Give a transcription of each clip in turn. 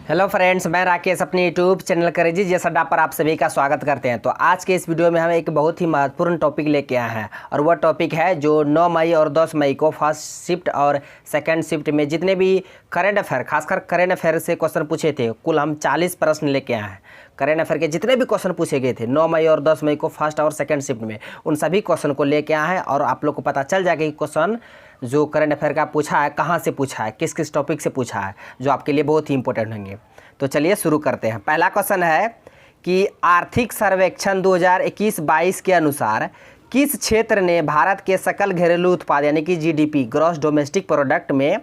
Hello friends, मैं राकेश अपने YouTube channel करेजी जैसा अड्डा पर आप सभी का स्वागत करते हैं। तो आज के इस वीडियो में हम एक बहुत ही महत्वपूर्ण टॉपिक लेके आए हैं और वह टॉपिक है जो 9 मई और 10 मई को फर्स्ट शिफ्ट और सेकंड शिफ्ट में जितने भी करेंट अफेयर, खासकर करेंट अफेयर से क्वेश्चन पूछे थे, कुल हम 40 प्रश्न लेके आए हैं। करेंट अफेयर के जितने भी क्वेश्चन पूछे गए थे 9 मई और 10 मई को फर्स्ट और सेकेंड शिफ्ट में, उन सभी क्वेश्चन को लेके आए हैं और आप लोग को पता चल जाएगा कि क्वेश्चन जो करंट अफेयर का पूछा है कहाँ से पूछा है, किस किस टॉपिक से पूछा है, जो आपके लिए बहुत ही इंपॉर्टेंट होंगे। तो चलिए शुरू करते हैं। पहला क्वेश्चन है कि आर्थिक सर्वेक्षण 2021-22 के अनुसार किस क्षेत्र ने भारत के सकल घरेलू उत्पाद यानी कि जीडीपी, ग्रॉस डोमेस्टिक प्रोडक्ट में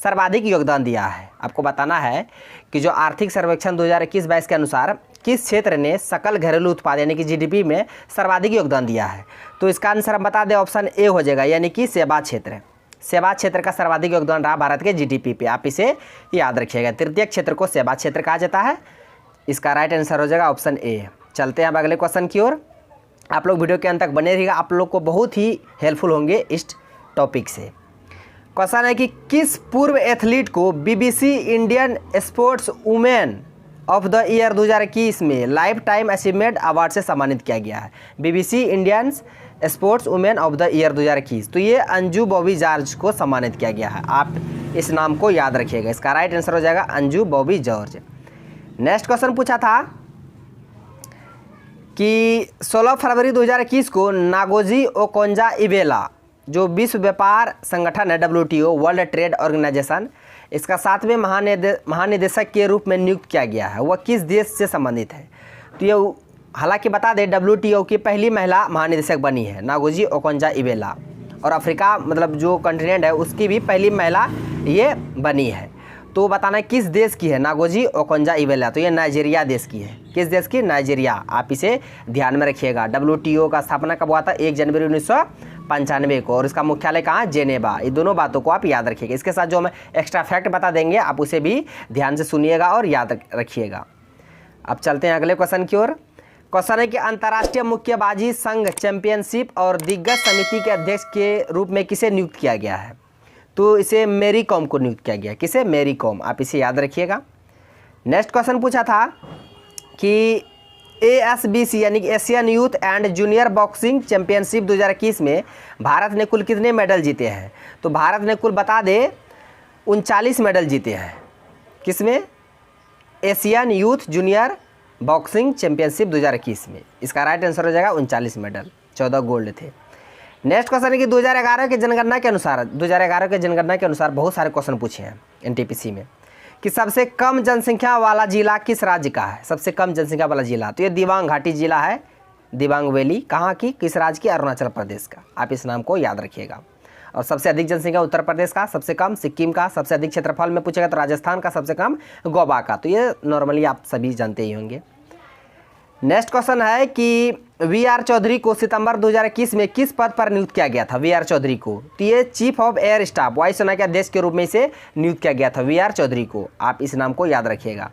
सर्वाधिक योगदान दिया है। आपको बताना है कि जो आर्थिक सर्वेक्षण 2021-22 के अनुसार किस क्षेत्र ने सकल घरेलू उत्पाद यानी कि जीडीपी में सर्वाधिक योगदान दिया है। तो इसका आंसर हम बता दें, ऑप्शन ए हो जाएगा, यानी कि सेवा क्षेत्र। सेवा क्षेत्र का सर्वाधिक योगदान रहा भारत के जीडीपी पे, आप इसे याद रखिएगा। तृतीय क्षेत्र को सेवा क्षेत्र कहा जाता है। इसका राइट आंसर हो जाएगा ऑप्शन ए। चलते हैं अब अगले क्वेश्चन की ओर। आप लोग वीडियो के अंत तक बने रहिएगा, आप लोग को बहुत ही हेल्पफुल होंगे इस टॉपिक से। क्वेश्चन है कि किस पूर्व एथलीट को BBC Indian sports women of the year 2021 में लाइफ टाइम अचीवमेंट अवार्ड से सम्मानित किया गया है। BBC Indian sports women of the year 2021, तो ये अंजू बॉबी जॉर्ज को सम्मानित किया गया है। आप इस नाम को याद रखिएगा। इसका राइट आंसर हो जाएगा Anju Bobby George. Next question पूछा था कि 16 फरवरी 2021 को नागोजी ओकोंजा इवेला जो विश्व व्यापार संगठन है WTO, वर्ल्ड ट्रेड ऑर्गेनाइजेशन, इसका 7वें महानिदेशक के रूप में नियुक्त किया गया है। वह किस देश से संबंधित है। तो ये हालांकि बता दें WTO की पहली महिला महानिदेशक बनी है नागोजी ओकोंजा इवेला, और अफ्रीका मतलब जो कॉन्टिनेंट है उसकी भी पहली महिला ये बनी है। तो बताना है किस देश की है नागोजी ओकोंजा इवेला। तो ये नाइजीरिया देश की है। किस देश की? नाइजीरिया। आप इसे ध्यान में रखिएगा। WTO का स्थापना कब हुआ था? 1 जनवरी 1995 को, और इसका मुख्यालय कहाँ? जेनेवा। ये दोनों बातों को आप याद रखिएगा। इसके साथ जो हम एक्स्ट्रा फैक्ट बता देंगे आप उसे भी ध्यान से सुनिएगा और याद रखिएगा। अब चलते हैं अगले क्वेश्चन की ओर। क्वेश्चन है कि अंतर्राष्ट्रीय मुक्केबाजी संघ चैंपियनशिप और दिग्गज समिति के अध्यक्ष के रूप में किसे नियुक्त किया गया है। तो इसे मैरी कॉम को नियुक्त किया गया। किसे? मैरी कॉम। आप इसे याद रखिएगा। नेक्स्ट क्वेश्चन पूछा था कि ASBC यानी कि Asian youth and junior boxing championship 2021 में भारत ने कुल कितने मेडल जीते हैं। तो भारत ने कुल बता दे 39 मेडल जीते हैं। किसमें? Asian youth junior boxing championship 2021 में। इसका राइट आंसर हो जाएगा 39 मेडल, 14 गोल्ड थे। नेक्स्ट क्वेश्चन है कि 2011 के जनगणना के अनुसार बहुत सारे क्वेश्चन पूछे हैं NTPC में कि सबसे कम जनसंख्या वाला जिला किस राज्य का है। सबसे कम जनसंख्या वाला जिला, तो ये दिबांग घाटी जिला है, दिबांग वैली। कहाँ की? किस राज्य की? अरुणाचल प्रदेश का। आप इस नाम को याद रखिएगा। और सबसे अधिक जनसंख्या उत्तर प्रदेश का, सबसे कम सिक्किम का, सबसे अधिक क्षेत्रफल में पूछेगा तो राजस्थान का, सबसे कम गोवा का। तो ये नॉर्मली आप सभी जानते ही होंगे। नेक्स्ट क्वेश्चन है कि VR चौधरी को सितंबर 2021 में किस पद पर नियुक्त किया गया था। VR चौधरी को, तो ये चीफ ऑफ एयर स्टाफ, वायुसेना के अध्यक्ष के रूप में इसे नियुक्त किया गया था VR चौधरी को। आप इस नाम को याद रखिएगा।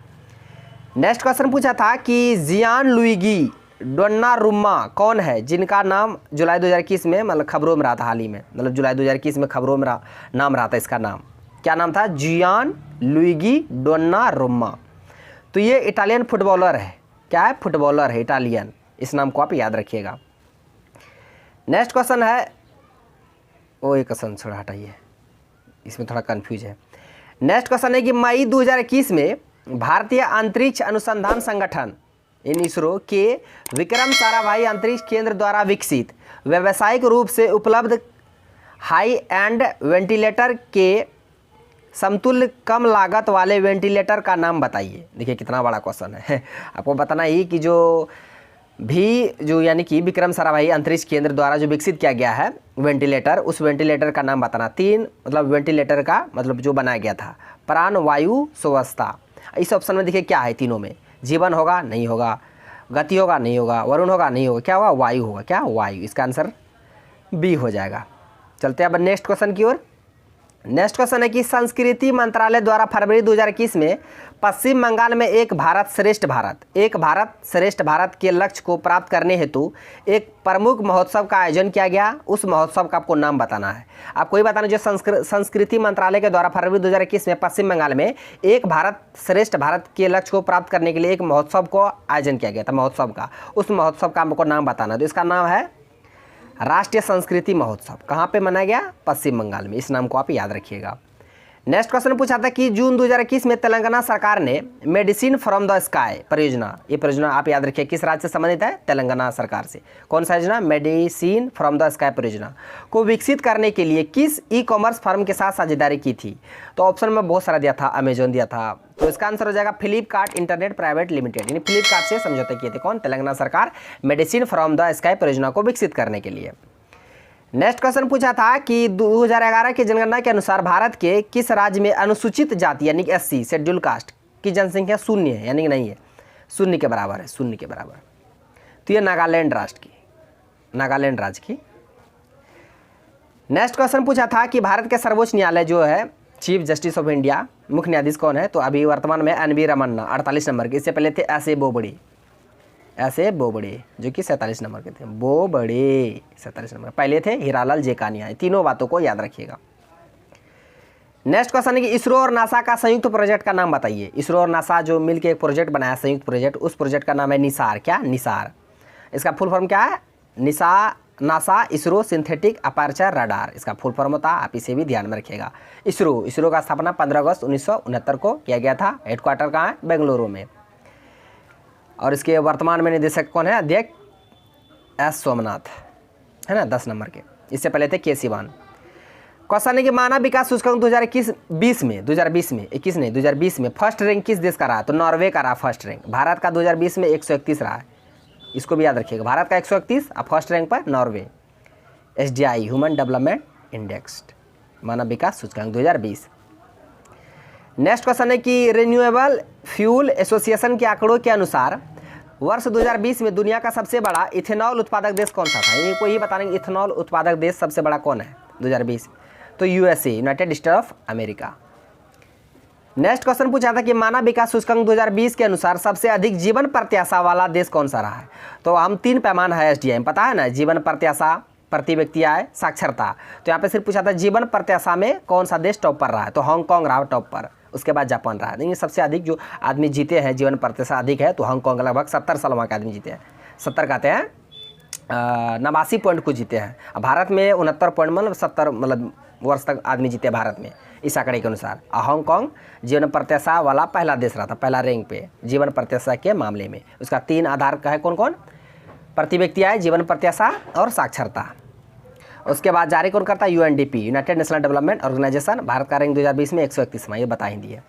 नेक्स्ट क्वेश्चन पूछा था कि जियान लुइगी डोन्नारुम्मा कौन है जिनका नाम जुलाई 2021 में मतलब खबरों में रहा था। हाल ही में मतलब जुलाई 2021 में खबरों में नाम रहा था। इसका नाम क्या नाम था? जियान लुइगी डोन्नारुम्मा। तो ये इटालियन फुटबॉलर है। क्या है? फुटबॉलर है, इटालियन। इस नाम को आप याद रखिएगा। नेक्स्ट क्वेश्चन है, वो एक क्वेश्चन थोड़ा हटाइए, इसमें थोड़ा कंफ्यूज है। नेक्स्ट क्वेश्चन है कि मई 2021 में भारतीय अंतरिक्ष अनुसंधान संगठन ISRO के विक्रम साराभाई अंतरिक्ष केंद्र द्वारा विकसित व्यावसायिक रूप से उपलब्ध हाई एंड वेंटिलेटर के समतुल्य कम लागत वाले वेंटिलेटर का नाम बताइए। देखिए कितना बड़ा क्वेश्चन है। आपको बताना ही कि जो यानी कि विक्रम साराभाई अंतरिक्ष केंद्र द्वारा जो विकसित किया गया है वेंटिलेटर, उस वेंटिलेटर का नाम बताना। 3 मतलब वेंटिलेटर का मतलब जो बनाया गया था। प्राण, वायु, स्वास्थ्य। इस ऑप्शन में देखिए क्या है तीनों में? जीवन होगा? नहीं होगा। गति होगा? नहीं होगा। वरुण होगा? नहीं होगा। क्या होगा? वायु होगा। क्या? वायु। इसका आंसर B हो जाएगा। चलते हैं अब नेक्स्ट क्वेश्चन की ओर। नेक्स्ट क्वेश्चन है कि संस्कृति मंत्रालय द्वारा फरवरी 2021 में पश्चिम बंगाल में एक भारत श्रेष्ठ भारत के लक्ष्य को प्राप्त करने हेतु एक प्रमुख महोत्सव का आयोजन किया गया। उस महोत्सव का आपको नाम बताना है। आपको ये बताना जो संस्कृति मंत्रालय के द्वारा फरवरी 2021 में पश्चिम बंगाल में एक भारत श्रेष्ठ भारत के लक्ष्य को प्राप्त करने के लिए एक महोत्सव को आयोजन किया गया था। महोत्सव का उस महोत्सव का आपको नाम बताना है। तो इसका नाम है राष्ट्रीय संस्कृति महोत्सव। कहाँ पे मनाया गया? पश्चिम बंगाल में। इस नाम को आप याद रखिएगा। नेक्स्ट क्वेश्चन पूछा था कि जून 2021 में तेलंगाना सरकार ने मेडिसिन फ्रॉम द स्काई परियोजना, ये परियोजना आप याद रखिए किस राज्य से संबंधित है? तेलंगाना सरकार से। कौन सा योजना? मेडिसिन फ्रॉम द स्काई परियोजना को विकसित करने के लिए किस ई कॉमर्स फर्म के साथ साझेदारी की थी? तो ऑप्शन में बहुत सारा दिया था, अमेजोन दिया था। तो इसका आंसर हो जाएगा फ्लिपकार्ट इंटरनेट प्राइवेट लिमिटेड, यानी फ्लिपकार्ट से समझौते किए थे। कौन? तेलंगाना सरकार मेडिसिन फ्रॉम द स्काई परियोजना को विकसित करने के लिए। नेक्स्ट क्वेश्चन पूछा था कि 2011 की जनगणना के अनुसार भारत के किस राज्य में अनुसूचित जाति यानी कि एससी शेड्यूल कास्ट की जनसंख्या शून्य है, यानी कि नहीं है, शून्य के बराबर है, शून्य के बराबर। तो ये नागालैंड राज्य की। नेक्स्ट क्वेश्चन पूछा था कि भारत के सर्वोच्च न्यायालय जो है चीफ जस्टिस ऑफ इंडिया मुख्य न्यायाधीश कौन है? तो अभी वर्तमान में एन.वी. रमन्ना 48 नंबर के। इससे पहले थे ऐसे बोबड़े जो कि 47 नंबर के थे। बोबड़े 47 नंबर पहले थे। हीरालाल जेकानिया। तीनों बातों को याद रखिएगा। नेक्स्ट क्वेश्चन है कि इसरो और नासा का संयुक्त प्रोजेक्ट का नाम बताइए। इसरो और नासा जो मिलकर एक प्रोजेक्ट बनाया संयुक्त प्रोजेक्ट, उस प्रोजेक्ट का नाम है निसार। क्या? निसार। इसका फुल फॉर्म क्या है? NASA ISRO synthetic aperture radar इसका फुल फॉर्म होता है। आप इसे भी ध्यान में रखिएगा। इसरो का स्थापना 15 अगस्त 1969 को किया गया था। हेडक्वार्टर कहाँ है? बेंगलुरु में। और इसके वर्तमान में निदेशक कौन है? अध्यक्ष एस सोमनाथ है ना, 10 नंबर के। इससे पहले थे के सिवान। क्वेश्चन है कि मानव विकास सूचकांक 2020 में फर्स्ट रैंक किस देश का रहा? तो नॉर्वे का रहा फर्स्ट रैंक। भारत का 2020 में 131 रहा है। इसको भी याद रखिएगा। भारत का 131 और फर्स्ट रैंक पर Norway. SDI human development index मानव विकास सूचकांक 2020। नेक्स्ट क्वेश्चन है कि रिन्यूएबल फ्यूल एसोसिएशन के आंकड़ों के अनुसार वर्ष 2020 में दुनिया का सबसे बड़ा इथेनॉल उत्पादक देश कौन सा था? ये कोई बताने कि इथेनॉल उत्पादक देश सबसे बड़ा कौन है 2020? तो USA United state of America. Next question पूछा था कि मानव विकास सूचकांक 2020 के अनुसार सबसे अधिक जीवन प्रत्याशा वाला देश कौन सा रहा है? तो हम 3 पैमाना है SDI में, पता है ना, जीवन प्रत्याशा, प्रति व्यक्ति आय, साक्षरता। तो यहाँ पे सिर्फ पूछा था जीवन प्रत्याशा में कौन सा देश टॉप पर रहा है? तो हांगकांग रहा टॉप पर, उसके बाद जापान रहा है। लेकिन सबसे अधिक जो आदमी जीते हैं, जीवन प्रत्याशा अधिक है, तो हांगकांग लगभग 70 साल वहाँ के आदमी जीते हैं। 70 कहते हैं 89 पॉइंट को जीते हैं। भारत में 69 पॉइंट मतलब 70 वर्ष तक आदमी जीते हैं भारत में इस आंकड़े के अनुसार। हांगकांग जीवन प्रत्याशा वाला पहला देश रहा था, पहला रैंक पे जीवन प्रत्याशा के मामले में। उसका 3 आधार का है, कौन कौन? प्रति व्यक्ति आय, जीवन प्रत्याशा और साक्षरता। उसके बाद जारी कौन करता है? UNDP United National Development Organization. भारत का रैंक 2020 में 131वां, ये बता ही दिए।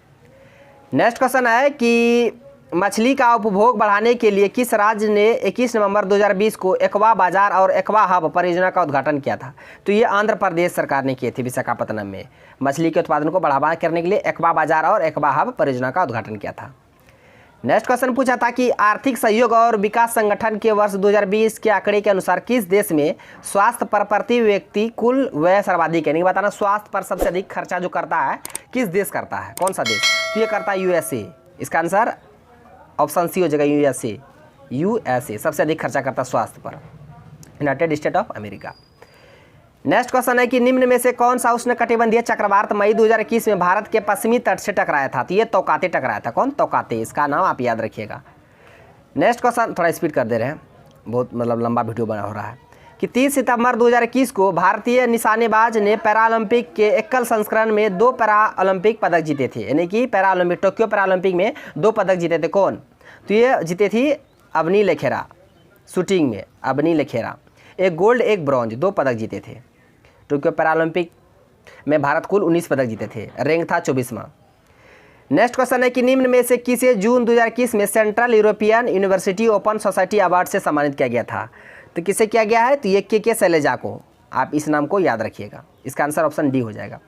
नेक्स्ट क्वेश्चन है कि मछली का उपभोग बढ़ाने के लिए किस राज्य ने 21 नवंबर 2020 को एक्वा बाजार और एक्वा हब परियोजना का उद्घाटन किया था? तो ये आंध्र प्रदेश सरकार ने किए थे। विशाखापत्तनम में मछली के उत्पादन को बढ़ावा करने के लिए एक्वा बाजार और एक्वा हब परियोजना का उद्घाटन किया था। नेक्स्ट क्वेश्चन पूछा था कि आर्थिक सहयोग और विकास संगठन के वर्ष 2020 के आंकड़े के अनुसार किस देश में स्वास्थ्य पर प्रति व्यक्ति कुल व्यय सर्वाधिक है? नहीं बताना, स्वास्थ्य पर सबसे अधिक खर्चा जो करता है किस देश करता है? कौन सा देश? तो ये करता है USA। इसका आंसर ऑप्शन सी हो जाएगा, USA सबसे अधिक खर्चा करता है स्वास्थ्य पर, United state of America. Next question है कि निम्न में से कौन सा उष्णकटिबंधीय चक्रवात मई 2021 में भारत के पश्चिमी तट से टकराया था? तो ये तौकाते टकराया था। कौन? तौकाते, इसका नाम आप याद रखिएगा। नेक्स्ट क्वेश्चन थोड़ा स्पीड कर दे रहे हैं, बहुत लंबा वीडियो बना हो रहा है कि 30 सितंबर 2021 को भारतीय निशानेबाज ने पैरालंपिक के एकल संस्करण में 2 पैरालंपिक पदक जीते थे, यानी कि पैरालंपिक टोक्यो पैरालंपिक में 2 पदक जीते थे। कौन? तो ये जीते थी अवनी लेखेरा, शूटिंग में अवनी लेखेरा। 1 गोल्ड 1 ब्रॉन्ज, 2 पदक जीते थे। टोक्यो पैरालंपिक में भारत कुल 19 पदक जीते थे, रैंक था 24वां। नेक्स्ट क्वेश्चन है कि निम्न में से किसे जून 2021 में central European university open society award से सम्मानित किया गया था? तो किसे किया गया है? तो ये के शैलजा को, आप इस नाम को याद रखिएगा। इसका आंसर ऑप्शन डी हो जाएगा।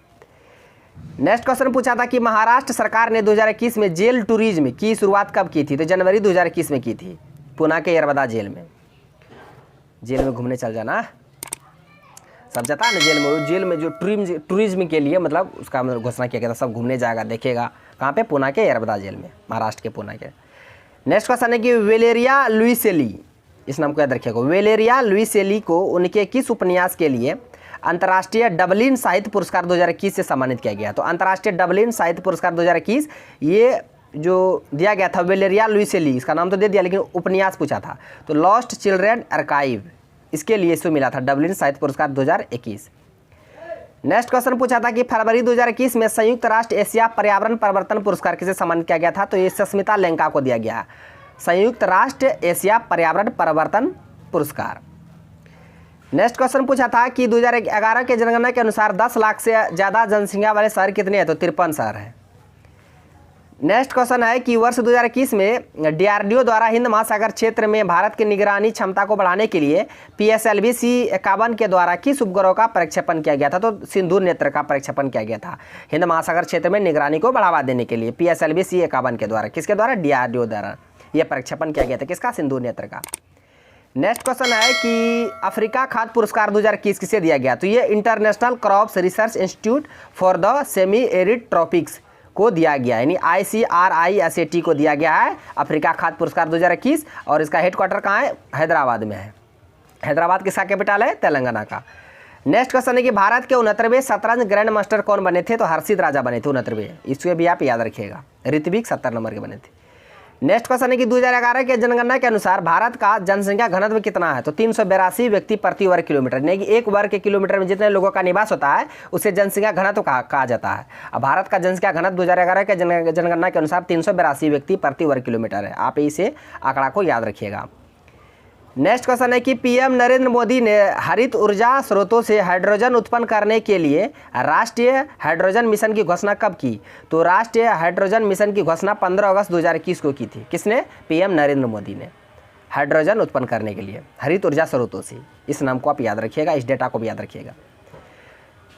नेक्स्ट क्वेश्चन पूछा था कि महाराष्ट्र सरकार ने 2021 में जेल टूरिज्म की शुरुआत कब की थी? तो जनवरी 2021 में की थी, पुणे के यरवदा जेल में घूमने चल जाना। सब जाता है ना जेल में, वो जेल में जो टूरिज्म के लिए मतलब उसका मतलब घोषणा किया गया था, सब घूमने जाएगा देखेगा। कहाँ पे? पूना के यरबदा जेल में, महाराष्ट्र के पूना के। नेक्स्ट क्वेश्चन है कि वेलेरिया लुइसेली, इस नाम को याद रखिएगा। वेलेरिया लुइसेली को उनके किस उपन्यास के लिए अंतर्राष्ट्रीय डबलिन साहित्य पुरस्कार 2021 से सम्मानित किया गया? तो अंतर्राष्ट्रीय डबलिन साहित्य पुरस्कार 2021 ये जो दिया गया था वेलेरिया लुइसेली, इसका नाम तो दे दिया लेकिन उपन्यास पूछा था, तो लॉस्ट चिल्ड्रेन आर्काइव, इसके लिए इसको मिला था डबलिन साहित्य पुरस्कार 2021। नेक्स्ट क्वेश्चन पूछा था कि फरवरी 2021 में संयुक्त राष्ट्र एशिया पर्यावरण परिवर्तन पुरस्कार किसे सम्मानित किया गया था? तो ये सस्मिता लेंका को दिया गया, संयुक्त राष्ट्र एशिया पर्यावरण परिवर्तन पुरस्कार। नेक्स्ट क्वेश्चन पूछा था कि 2011 के जनगणना के अनुसार 10 लाख से ज़्यादा जनसंख्या वाले शहर कितने हैं? तो 53 शहर हैं। नेक्स्ट क्वेश्चन है कि वर्ष 2021 में डीआरडीओ द्वारा हिंद महासागर क्षेत्र में भारत की निगरानी क्षमता को बढ़ाने के लिए PSLV C-51 के द्वारा किस उपग्रह का प्रक्षेपण किया गया था? तो सिंदूर नेत्र का प्रक्षेपण किया गया था हिंद महासागर क्षेत्र में निगरानी को बढ़ावा देने के लिए PSLV C-51 के द्वारा। किसके द्वारा? डीआरडीओ द्वारा यह प्रक्षेपण किया गया था। किसका? सिंदूर नेत्र का। नेक्स्ट क्वेश्चन है कि अफ्रीका खाद्य पुरस्कार 2021 किसे दिया गया? तो ये international crops research institute for the semi arid tropics को दिया गया, यानी ICRISAT को दिया गया है अफ्रीका खाद्य पुरस्कार 2021, और इसका हेडक्वार्टर कहाँ है? हैदराबाद में है। हैदराबाद किसका कैपिटल है? तेलंगाना का। नेक्स्ट क्वेश्चन है कि भारत के 69वें शतरंज ग्रैंड मास्टर कौन बने थे? तो हर्षित राजा बने थे 69वें, इसके भी आप याद रखिएगा। ऋत्विक 70 नंबर के बने थे। नेक्स्ट क्वेश्चन है कि 2011 के जनगणना के अनुसार भारत का जनसंख्या घनत्व कितना है? तो 382 व्यक्ति प्रति वर्ग किलोमीटर, यानी कि एक वर्ग के किलोमीटर में जितने लोगों का निवास होता है उसे जनसंख्या घनत्व कहा जाता है। अब भारत का जनसंख्या घनत्व 2011 के जनगणना के अनुसार 382 व्यक्ति प्रति वर्ग किलोमीटर है। आप इसे आंकड़ा को याद रखिएगा। नेक्स्ट क्वेश्चन है कि PM नरेंद्र मोदी ने हरित ऊर्जा स्रोतों से हाइड्रोजन उत्पन्न करने के लिए राष्ट्रीय हाइड्रोजन मिशन की घोषणा कब की? तो राष्ट्रीय हाइड्रोजन मिशन की घोषणा 15 अगस्त 2021 को की थी। किसने? PM नरेंद्र मोदी ने, हाइड्रोजन उत्पन्न करने के लिए हरित ऊर्जा स्रोतों से। इस नाम को आप याद रखिएगा, इस डेटा को भी याद रखिएगा।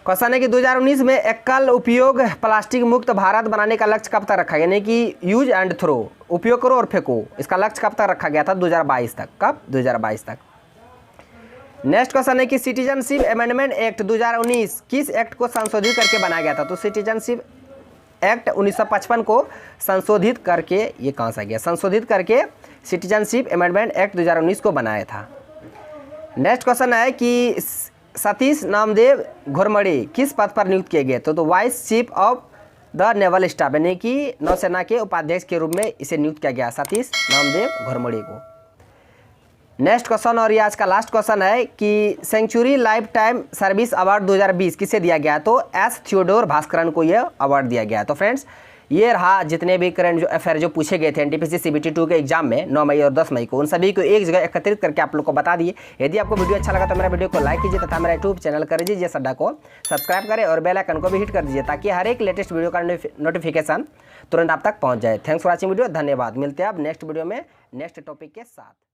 क्वेश्चन है कि 2019 में एकल उपयोग प्लास्टिक मुक्त भारत बनाने का लक्ष्य कब तक रखा गया? यानी कि यूज एंड थ्रो, उपयोग करो और फेंको, इसका लक्ष्य कब तक रखा गया था? 2022 तक। कब? 2022 तक। नेक्स्ट क्वेश्चन है कि सिटीजनशिप अमेंडमेंट एक्ट 2019 किस एक्ट को संशोधित करके बनाया गया था? तो सिटीजनशिप एक्ट 1955 को संशोधित करके, ये कहाँ से गया? संशोधित करके सिटीजनशिप अमेंडमेंट एक्ट 2019 को बनाया था। नेक्स्ट क्वेश्चन है कि सतीश नामदेव घोरमड़े किस पद पर नियुक्त किए गए? तो vice chief of the naval staff, यानी कि नौसेना के उपाध्यक्ष के रूप में इसे नियुक्त किया गया, सतीश नामदेव घोरमड़े को। नेक्स्ट क्वेश्चन और ये आज का लास्ट क्वेश्चन है कि century life time service award 2020 किसे दिया गया? तो S थियोडोर भास्करन को यह अवार्ड दिया गया। तो फ्रेंड्स ये रहा जितने भी करंट अफेयर जो पूछे गए थे NTPC CBT 2 के एग्जाम में 9 मई और 10 मई को, उन सभी को एक जगह एकत्रित करके आप लोग को बता दिए। यदि आपको वीडियो अच्छा लगा तो मेरा वीडियो को लाइक कीजिए तथा मेरा यूट्यूब चैनल कर दीजिए सड्डा को सब्सक्राइब करें और बेल आइकन को भी हिट कर दीजिए ताकि हर एक लेटेस्ट वीडियो का नोटिफिकेशन तुरंत आप तक पहुँच जाए। थैंक्स फॉर वॉचिंग वीडियो, धन्यवाद। मिलते हैं अब नेक्स्ट वीडियो में नेक्स्ट टॉपिक के साथ।